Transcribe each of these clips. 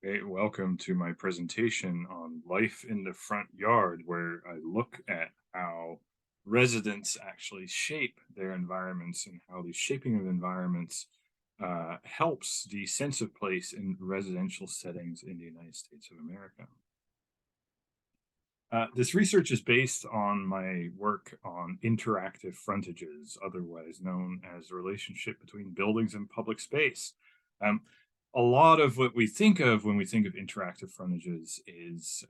Hey, welcome to my presentation on life in the front yard, where I look at how residents actually shape their environments and how the shaping of environments helps the sense of place in residential settings in the United States of America. This research is based on my work on interactive frontages, otherwise known as the relationship between buildings and public space. Um, a lot of what we think of when we think of interactive frontages is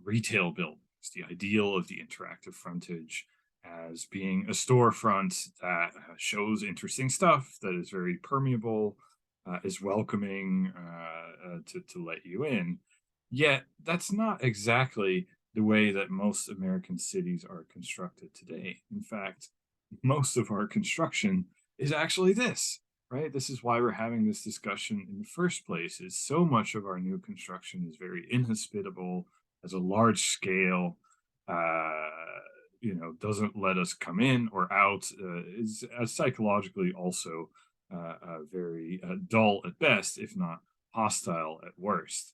retail buildings, the ideal of the interactive frontage as being a storefront that shows interesting stuff, that is very permeable, is welcoming to let you in. Yet, that's not exactly the way that most American cities are constructed today. In fact, most of our construction is actually this, right? This is why we're having this discussion in the first place, is so much of our new construction is very inhospitable, has a large scale, uh, doesn't let us come in or out, is psychologically also very dull at best, if not hostile at worst.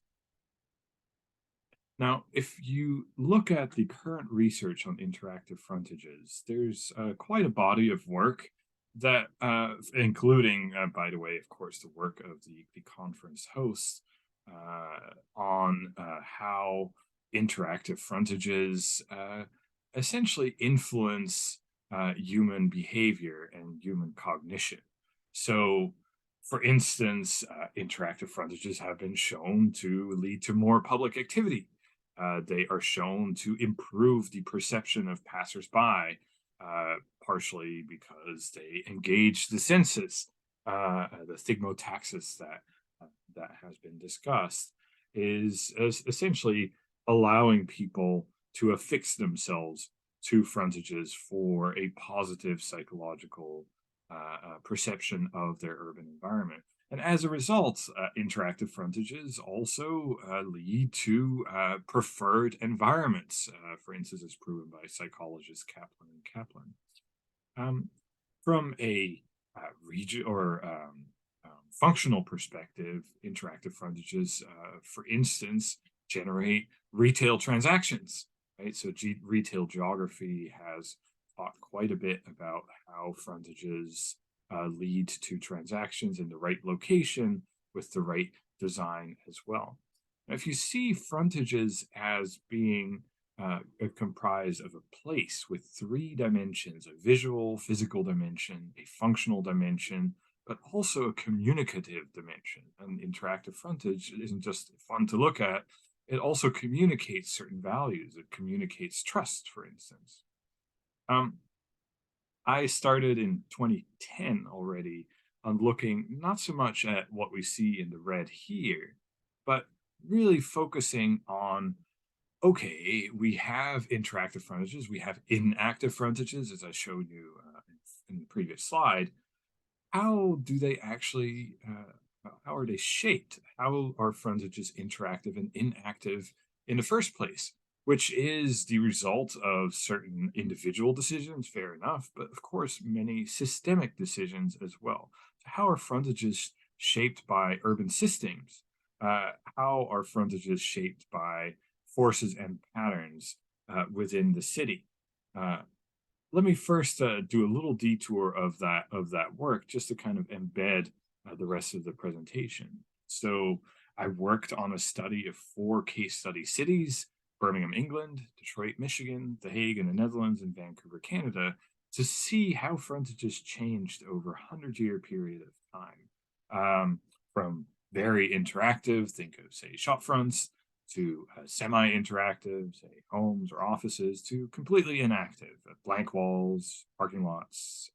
Now, if you look at the current research on interactive frontages, there's quite a body of work that, including, by the way, of course, the work of the conference hosts on how interactive frontages essentially influence human behavior and human cognition. So, for instance, interactive frontages have been shown to lead to more public activity. They are shown to improve the perception of passersby, partially because they engage the senses. The stigmotaxis that has been discussed is essentially allowing people to affix themselves to frontages for a positive psychological perception of their urban environment. And as a result, interactive frontages also lead to preferred environments, for instance, as proven by psychologists Kaplan and Kaplan. Um, from a region or functional perspective, interactive frontages, for instance, generate retail transactions, right? So retail geography has taught quite a bit about how frontages lead to transactions in the right location with the right design as well. Now, if you see frontages as being comprised of a place with three dimensions: a visual, physical dimension, a functional dimension, but also a communicative dimension. An interactive frontage isn't just fun to look at, it also communicates certain values. It communicates trust, for instance. Um, I started in 2010 already on looking not so much at what we see in the red here, but really focusing on, okay, we have interactive frontages, we have inactive frontages, as I showed you in the previous slide. How do they actually, how are they shaped? How are frontages interactive and inactive in the first place? Which is the result of certain individual decisions, fair enough, but of course, many systemic decisions as well. So how are frontages shaped by urban systems? How are frontages shaped by forces and patterns within the city? Uh, Let me first do a little detour of that work, just to kind of embed the rest of the presentation. So I worked on a study of four case study cities: Birmingham, England; Detroit, Michigan; The Hague in the Netherlands; and Vancouver, Canada, to see how frontages changed over a 100-year period of time. From very interactive, think of, say, shop fronts, to semi-interactive, say homes or offices, to completely inactive, blank walls, parking lots,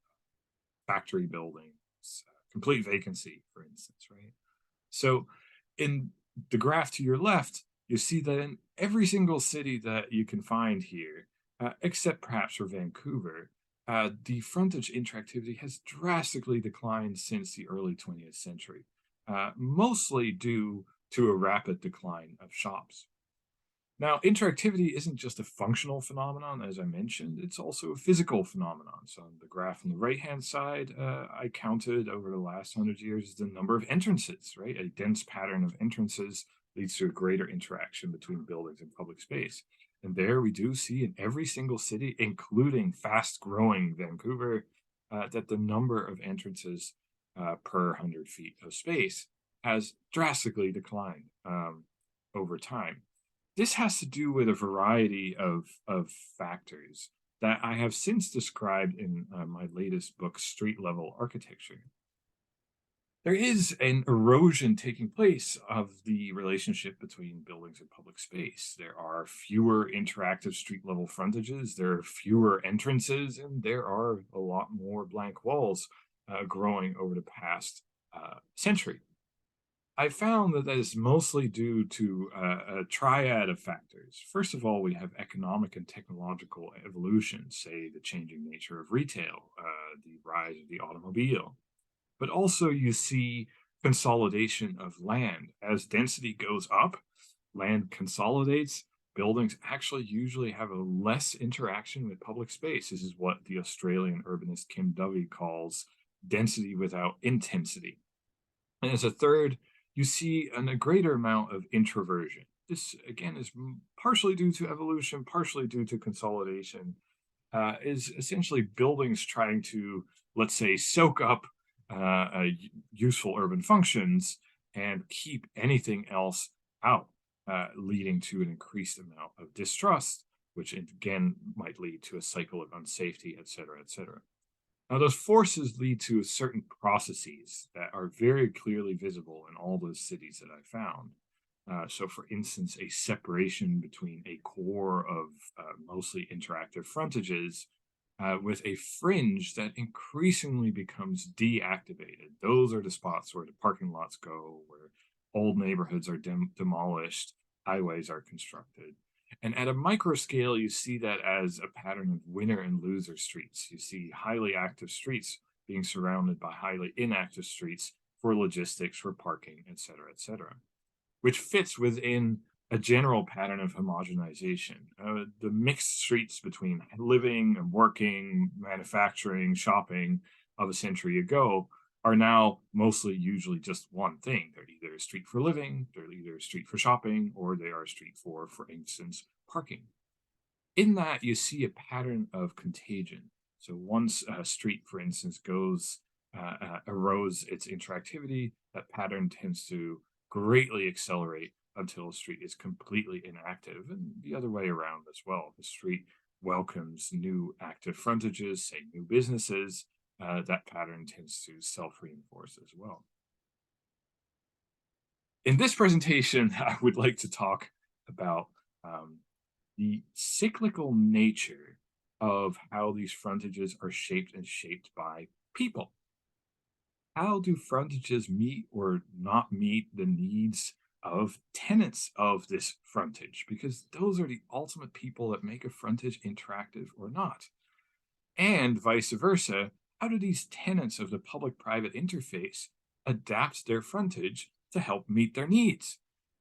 factory buildings, complete vacancy, for instance, right? So in the graph to your left, you see that in every single city that you can find here, except perhaps for Vancouver, the frontage interactivity has drastically declined since the early 20th century, mostly due to a rapid decline of shops. Now, interactivity isn't just a functional phenomenon, as I mentioned, it's also a physical phenomenon. So, on the graph on the right hand side, I counted over the last 100 years the number of entrances, right? A dense pattern of entrances leads to a greater interaction between buildings and public space. And there we do see in every single city, including fast growing Vancouver, that the number of entrances per 100 feet of space has drastically declined over time. This has to do with a variety of factors that I have since described in my latest book, Street Level Architecture. There is an erosion taking place of the relationship between buildings and public space. There are fewer interactive street level frontages, there are fewer entrances, and there are a lot more blank walls growing over the past century. I found that is mostly due to a triad of factors. First of all, we have economic and technological evolution, say the changing nature of retail, the rise of the automobile, but also you see consolidation of land. As density goes up, land consolidates. Buildings actually usually have a less interaction with public space. This is what the Australian urbanist Kim Dovey calls density without intensity. And as a third, you see a greater amount of introversion. This, again, is partially due to evolution, partially due to consolidation, is essentially buildings trying to, let's say, soak up useful urban functions and keep anything else out, leading to an increased amount of distrust, which again might lead to a cycle of unsafety, et cetera, et cetera. Now, those forces lead to certain processes that are very clearly visible in all those cities that I found. So, for instance, a separation between a core of mostly interactive frontages with a fringe that increasingly becomes deactivated. Those are the spots where the parking lots go, where old neighborhoods are demolished, highways are constructed. And at a micro scale, you see that as a pattern of winner and loser streets. You see highly active streets being surrounded by highly inactive streets for logistics, for parking, et cetera, which fits within a general pattern of homogenization. The mixed streets between living and working, manufacturing, shopping of a century ago are now mostly usually just one thing. They're either a street for living, they're either a street for shopping, or they are a street for instance, parking. In that, you see a pattern of contagion. So once a street, for instance, erodes its interactivity, that pattern tends to greatly accelerate until a street is completely inactive, and the other way around as well. The street welcomes new active frontages, say new businesses, that pattern tends to self-reinforce as well. In this presentation, I would like to talk about the cyclical nature of how these frontages are shaped by people. How do frontages meet or not meet the needs of tenants of this frontage? Because those are the ultimate people that make a frontage interactive or not. And vice versa, how do these tenants of the public-private interface adapt their frontage to help meet their needs?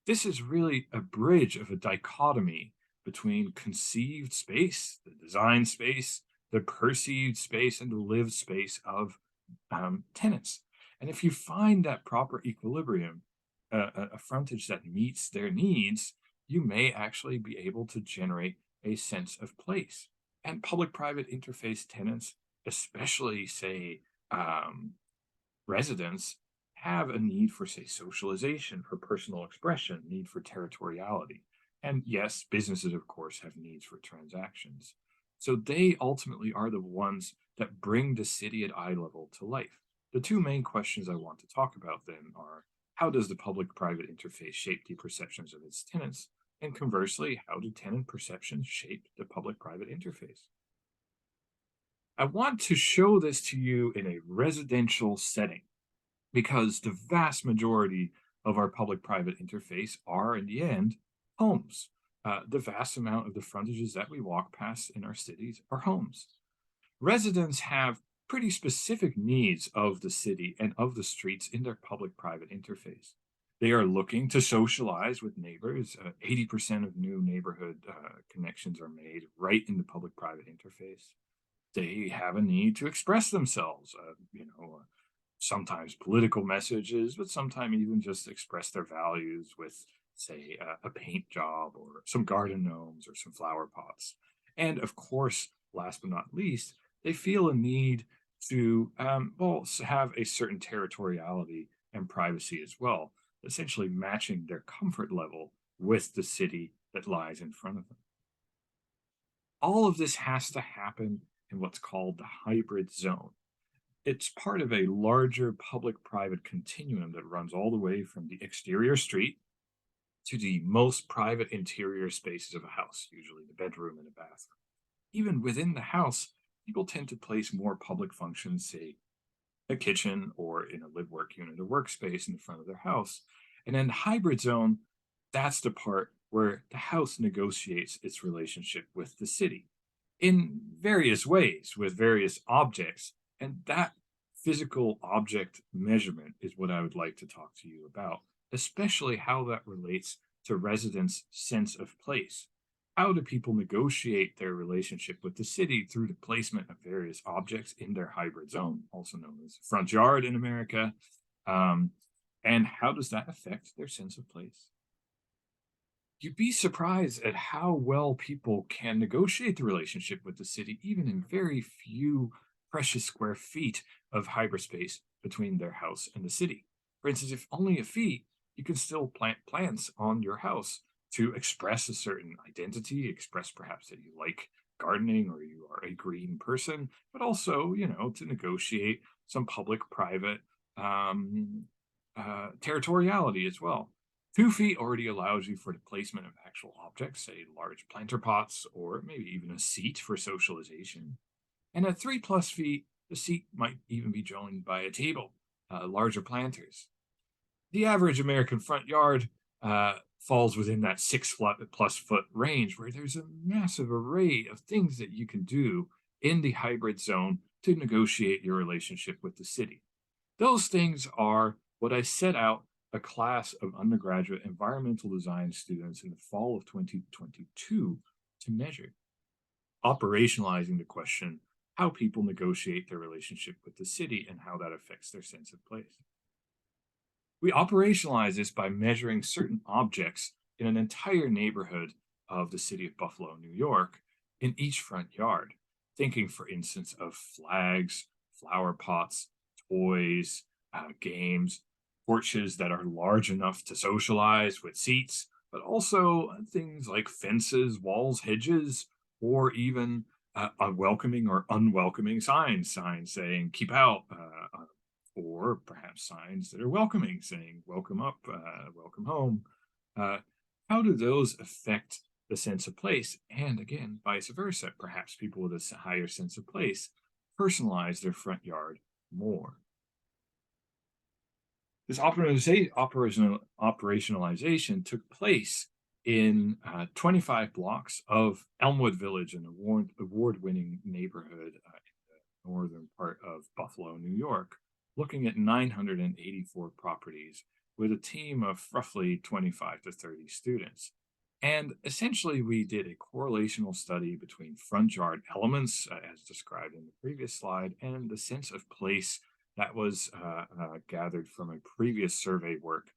This is really a bridge of a dichotomy between conceived space, the design space, the perceived space, and the lived space of tenants. And if you find that proper equilibrium, a frontage that meets their needs, you may actually be able to generate a sense of place. And public-private interface tenants, especially, say, residents, have a need for, say, socialization, for personal expression, need for territoriality. And yes, businesses, of course, have needs for transactions. So they ultimately are the ones that bring the city at eye level to life. The two main questions I want to talk about then are, how does the public-private interface shape the perceptions of its tenants? And conversely, how do tenant perceptions shape the public-private interface? I want to show this to you in a residential setting because the vast majority of our public-private interface are, in the end, homes. The vast amount of the frontages that we walk past in our cities are homes. Residents have pretty specific needs of the city and of the streets in their public-private interface. They are looking to socialize with neighbors. 80% of new neighborhood connections are made right in the public-private interface. They have a need to express themselves, sometimes political messages, but sometimes even just express their values with say a paint job or some garden gnomes or some flower pots. And of course, last but not least, they feel a need to, have a certain territoriality and privacy as well, essentially matching their comfort level with the city that lies in front of them. All of this has to happen in what's called the hybrid zone. It's part of a larger public private continuum that runs all the way from the exterior street to the most private interior spaces of a house, usually the bedroom and the bathroom. Even within the house, people tend to place more public functions, say a kitchen or in a live work unit or workspace in the front of their house. And then the hybrid zone, that's the part where the house negotiates its relationship with the city in various ways with various objects. And that physical object measurement is what I would like to talk to you about, especially how that relates to residents' sense of place. How do people negotiate their relationship with the city through the placement of various objects in their hybrid zone, also known as front yard in America? Um, and how does that affect their sense of place? You'd be surprised at how well people can negotiate the relationship with the city, even in very few precious square feet of hyperspace between their house and the city. For instance, if only a feet, you can still plant plants on your house to express a certain identity, express perhaps that you like gardening or you are a green person, but also, to negotiate some public private territoriality as well. 2 feet already allows you for the placement of actual objects, say large planter pots or maybe even a seat for socialization. And at 3+ feet, the seat might even be joined by a table, larger planters. The average American front yard falls within that 6+ foot range, where there's a massive array of things that you can do in the hybrid zone to negotiate your relationship with the city. Those things are what I set out a class of undergraduate environmental design students in the fall of 2022 to measure, operationalizing the question how people negotiate their relationship with the city and how that affects their sense of place. We operationalize this by measuring certain objects in an entire neighborhood of the city of Buffalo, New York, in each front yard. Thinking, for instance, of flags, flower pots, toys, games, porches that are large enough to socialize with seats, but also things like fences, walls, hedges, or even welcoming or unwelcoming signs saying "keep out," or perhaps signs that are welcoming, saying "welcome up," "welcome home." Uh, how do those affect the sense of place? And again, vice versa. Perhaps people with a higher sense of place personalize their front yard more. This operationalization took place in 25 blocks of Elmwood Village, an award-winning neighborhood in the northern part of Buffalo, New York, looking at 984 properties with a team of roughly 25 to 30 students. And essentially, we did a correlational study between front yard elements, as described in the previous slide, and the sense of place that was gathered from a previous survey work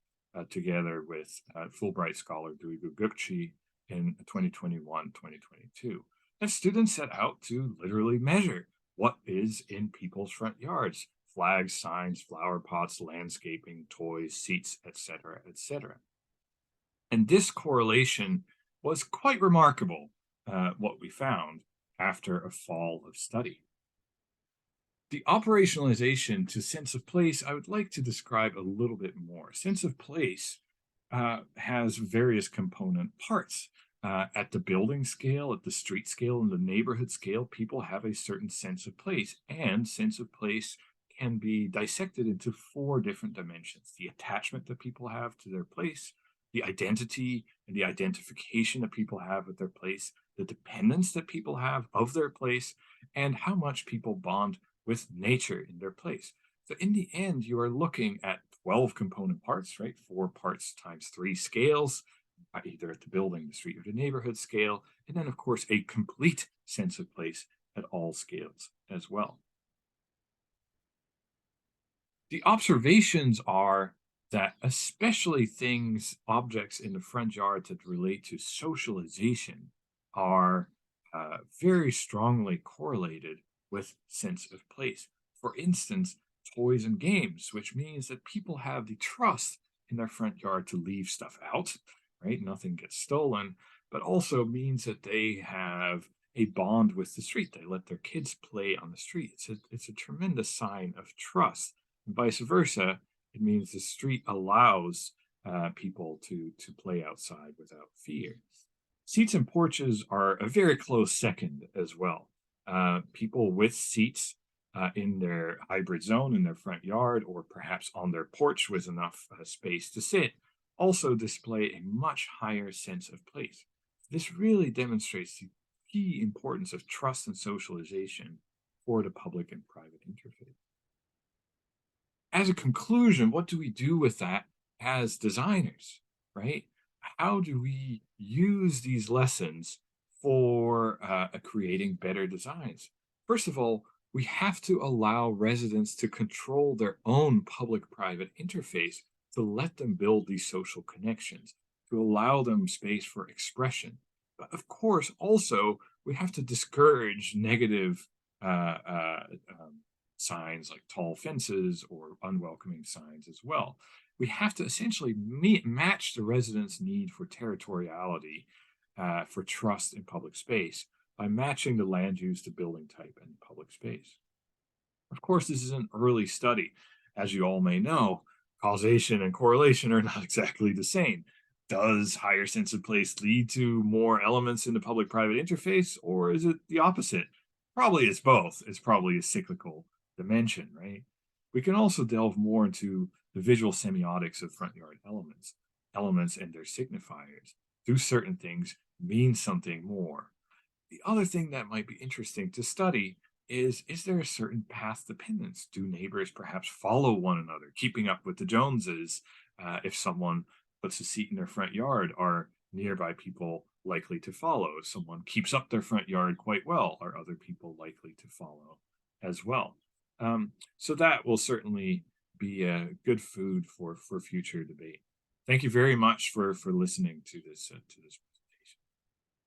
together with Fulbright scholar Duigu Gupchi in 2021-2022. And students set out to literally measure what is in people's front yards: flags, signs, flower pots, landscaping, toys, seats, etc., etc. And this correlation was quite remarkable, what we found after a fall of study. The operationalization to sense of place, I would like to describe a little bit more. Sense of place has various component parts. At the building scale, at the street scale, and the neighborhood scale, people have a certain sense of place, and sense of place can be dissected into 4 different dimensions: the attachment that people have to their place, the identity and the identification that people have with their place, the dependence that people have of their place, and how much people bond with nature in their place. So in the end, you are looking at 12 component parts, right? 4 parts times 3 scales, either at the building, the street, or the neighborhood scale. And then, of course, a complete sense of place at all scales as well. The observations are that especially things, objects in the front yard that relate to socialization are very strongly correlated with sense of place. For instance, toys and games, which means that people have the trust in their front yard to leave stuff out, right? Nothing gets stolen, but also means that they have a bond with the street. They let their kids play on the street. It's a tremendous sign of trust. And vice versa, it means the street allows people to play outside without fear. Seats and porches are a very close second as well. People with seats in their hybrid zone in their front yard or perhaps on their porch with enough space to sit also display a much higher sense of place. This really demonstrates the key importance of trust and socialization for the public and private interface. As a conclusion, what do we do with that as designers, right? How do we use these lessons for creating better designs? First of all, we have to allow residents to control their own public private interface to let them build these social connections, to allow them space for expression. But of course, also, we have to discourage negative signs like tall fences or unwelcoming signs as well. We have to essentially match the residents' need for territoriality, for trust in public space, by matching the land use to building type and public space. Of course, this is an early study. As you all may know, causation and correlation are not exactly the same. Does higher sense of place lead to more elements in the public private interface, or is it the opposite? Probably it's both. It's probably a cyclical dimension, right? We can also delve more into the visual semiotics of front yard elements and their signifiers. Do certain things mean something more? The other thing that might be interesting to study is there a certain path dependence? Do neighbors perhaps follow one another, keeping up with the Joneses? If someone puts a seat in their front yard, are nearby people likely to follow? If someone keeps up their front yard quite well, are other people likely to follow as well? So that will certainly be good food for future debate. Thank you very much for listening to this.